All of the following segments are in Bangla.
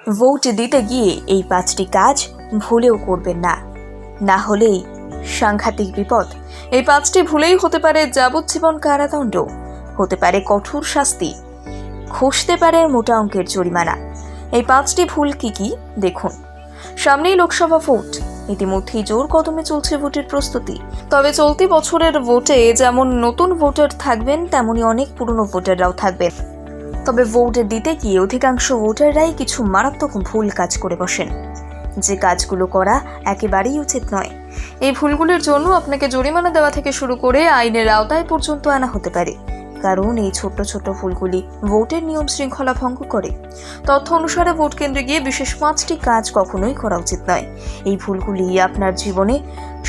ভোট দিতে গিয়ে এই 5টি কাজ ভুলেও করবেন না, না হলেই সাংঘাতিক বিপদ। এই 5টি ভুলেই হতে পারে যাবজ্জীবন কারাদণ্ড, হতে পারে কঠোর শাস্তি, খসতে পারে মোটা অঙ্কের জরিমানা। এই 5টি ভুল কি কি দেখুন। সামনেই লোকসভা ভোট, ইতিমধ্যেই জোর কদমে চলছে ভোটের প্রস্তুতি। তবে চলতি বছরের ভোটে যেমন নতুন ভোটার থাকবেন, তেমনি অনেক পুরনো ভোটাররাও থাকবেন। তবে ভোট দিতে গিয়ে অধিকাংশ ভোটাররাই কিছু মারাত্মক ভুল কাজ করে বসেন, যে কাজগুলো করা একেবারেই উচিত নয়। এই ভুলগুলোর জন্য আপনাকে জরিমানা দেওয়া থেকে শুরু করে আইনের আওতায় পর্যন্ত আনা হতে পারে, কারণ এই ছোট ছোট ভুলগুলি ভোটের নিয়ম শৃঙ্খলা ভঙ্গ করে। তথ্য অনুসারে ভোট কেন্দ্রে গিয়ে বিশেষ 5টি কাজ কখনোই করা উচিত নয়। এই ভুলগুলি আপনার জীবনে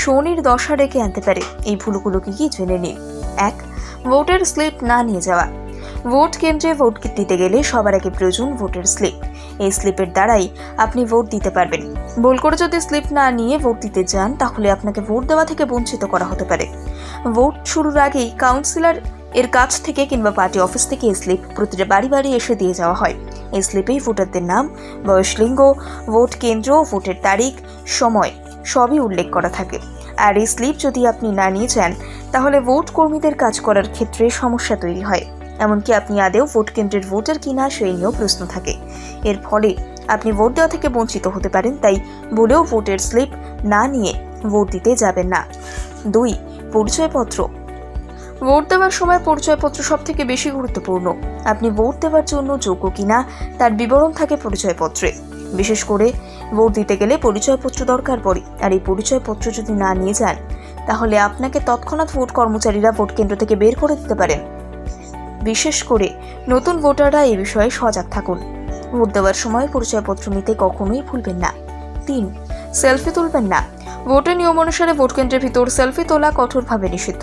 শনির দশা ডেকে আনতে পারে। এই ভুলগুলো কি জেনে নিন। 1. ভোটের স্লিপ না নিয়ে যাওয়া। ভোট কেন্দ্রে ভোট দিতে গেলে সবার আগে প্রয়োজন ভোটের স্লিপ। এই স্লিপের দ্বারাই আপনি ভোট দিতে পারবেন। ভুল করে যদি স্লিপ না নিয়ে ভোট দিতে যান, তাহলে আপনাকে ভোট দেওয়া থেকে বঞ্চিত করা হতে পারে। ভোট শুরুর আগেই কাউন্সিলর এর কাছ থেকে কিংবা পার্টি অফিস থেকে এই স্লিপ প্রতিটা বাড়ি বাড়ি এসে দিয়ে যাওয়া হয়। এই স্লিপেই ভোটারদের নাম, বয়স, লিঙ্গ, ভোট কেন্দ্র, ভোটের তারিখ, সময় সবই উল্লেখ করা থাকে। আর এই স্লিপ যদি আপনি না নিয়ে যান, তাহলে ভোট কর্মীদের কাজ করার ক্ষেত্রে সমস্যা তৈরি হয়। এমনকি আপনি আদেও ভোট কেন্দ্রের ভোটার কিনা সেই নিয়েও প্রশ্ন থাকে। এর ফলে আপনি ভোট দেওয়া থেকে বঞ্চিত হতে পারেন। তাই ভুলেও ভোটের স্লিপ না নিয়ে ভোট দিতে যাবেন না। 2. পরিচয়পত্র। ভোট দেওয়ার সময় পরিচয়পত্র সব থেকে বেশি গুরুত্বপূর্ণ। আপনি ভোট দেওয়ার জন্য যোগ্য কিনা তার বিবরণ থাকে পরিচয়পত্রে। বিশেষ করে ভোট দিতে গেলে পরিচয়পত্র দরকার পড়ে। আর এই পরিচয়পত্র যদি না নিয়ে যান, তাহলে আপনাকে তৎক্ষণাৎ ভোট কর্মচারীরা ভোট কেন্দ্র থেকে বের করে দিতে পারেন। বিশেষ করে নতুন ভোটাররা এই বিষয়ে সজাগ থাকুন। ভোট দেওয়ার সময় পরিচয়পত্র নিতে কখনোই ভুলবেন না। 3. সেলফি তুলবেন না। ভোটের নিয়ম অনুসারে ভোট কেন্দ্রের ভিতর সেলফি তোলা কঠোরভাবে নিষিদ্ধ।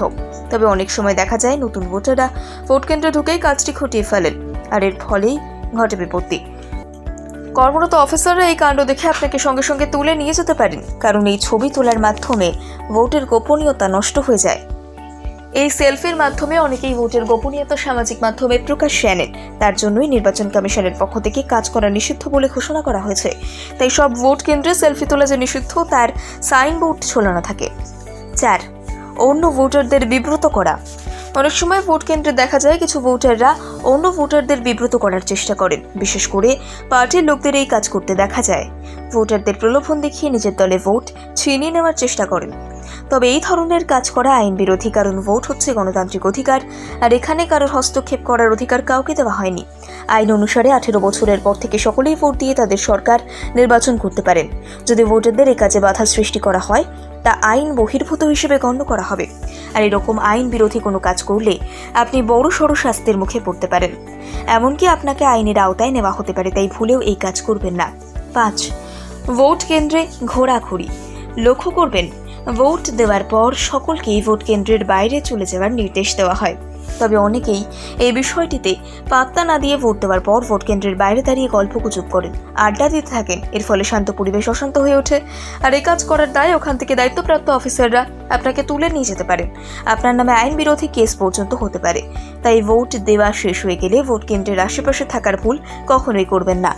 তবে অনেক সময় দেখা যায় নতুন ভোটাররা ভোট কেন্দ্রে ঢুকেই কাজটি ঘটিয়ে ফেলেন, আর এর ফলেই ঘটে বিপত্তি। কর্মরত অফিসাররা এই কাণ্ড দেখে আপনাকে সঙ্গে সঙ্গে তুলে নিয়ে যেতে পারেন, কারণ এই ছবি তোলার মাধ্যমে ভোটের গোপনীয়তা নষ্ট হয়ে যায়। এই সেলফির মাধ্যমে অনেকেই ভোটের গোপনীয়তা সামাজিক মাধ্যমে প্রকাশ্যে আনেন। তার জন্যই নির্বাচন কমিশনের পক্ষ থেকে কাজ করা নিষিদ্ধ বলে ঘোষণা করা হয়েছে। তাই সব ভোট কেন্দ্রে সেলফি তোলা যে নিষিদ্ধ, তার সাইনবোর্ড ঝোলানো থাকে। 4. অন্য ভোটারদের বিব্রত করা। অনেক সময় ভোট কেন্দ্রে দেখা যায় কিছু ভোটাররা অন্য ভোটারদের বিব্রত করার চেষ্টা করেন। বিশেষ করে পার্টির লোকদের এই কাজ করতে দেখা যায়। ভোটারদের প্রলোভন দেখিয়ে নিজের দলে ভোট ছিনিয়ে নেওয়ার চেষ্টা করেন। তবে এই ধরনের কাজ করা আইন বিরোধী, কারণ ভোট হচ্ছে গণতান্ত্রিক অধিকার, আর এখানে কারোর হস্তক্ষেপ করার অধিকার কাউকে দেওয়া হয়নি। আইন অনুসারে 18 বছরের পর থেকে সকলেই ভোট দিয়ে তাদের সরকার নির্বাচন করতে পারেন। যদি ভোটারদের এই কাজে বাধা সৃষ্টি করা হয়, তা আইন বহির্ভূত হিসেবে গণ্য করা হবে। আর এরকম আইন বিরোধী কোনো কাজ করলে আপনি বড়সড় শাস্তির মুখে পড়তে পারেন, এমনকি আপনাকে আইনের আওতায় নেওয়া হতে পারে। তাই ভুলেও এই কাজ করবেন না। 5. ভোট কেন্দ্রে ঘোরাঘুরি। লক্ষ্য করবেন, ভোট দেওয়ার পর সকলকেই ভোট কেন্দ্রের বাইরে চলে যাওয়ার নির্দেশ দেওয়া হয়। তবে অনেকেই এই বিষয়টিতে পাত্তা না দিয়ে ভোট দেওয়ার পর ভোট কেন্দ্রের বাইরে দাঁড়িয়ে গল্পগুজব করেন, আড্ডা দিতে থাকেন। এর ফলে শান্ত পরিবেশ অশান্ত হয়ে ওঠে, আর এই কাজ করার দায় ওখান থেকে দায়িত্বপ্রাপ্ত অফিসাররা আপনাকে তুলে নিয়ে যেতে পারেন। আপনার নামে আইন বিরোধী কেস পর্যন্ত হতে পারে। তাই ভোট দেওয়া শেষ হয়ে গেলে ভোট কেন্দ্রের আশেপাশে থাকার ভুল কখনোই করবেন না।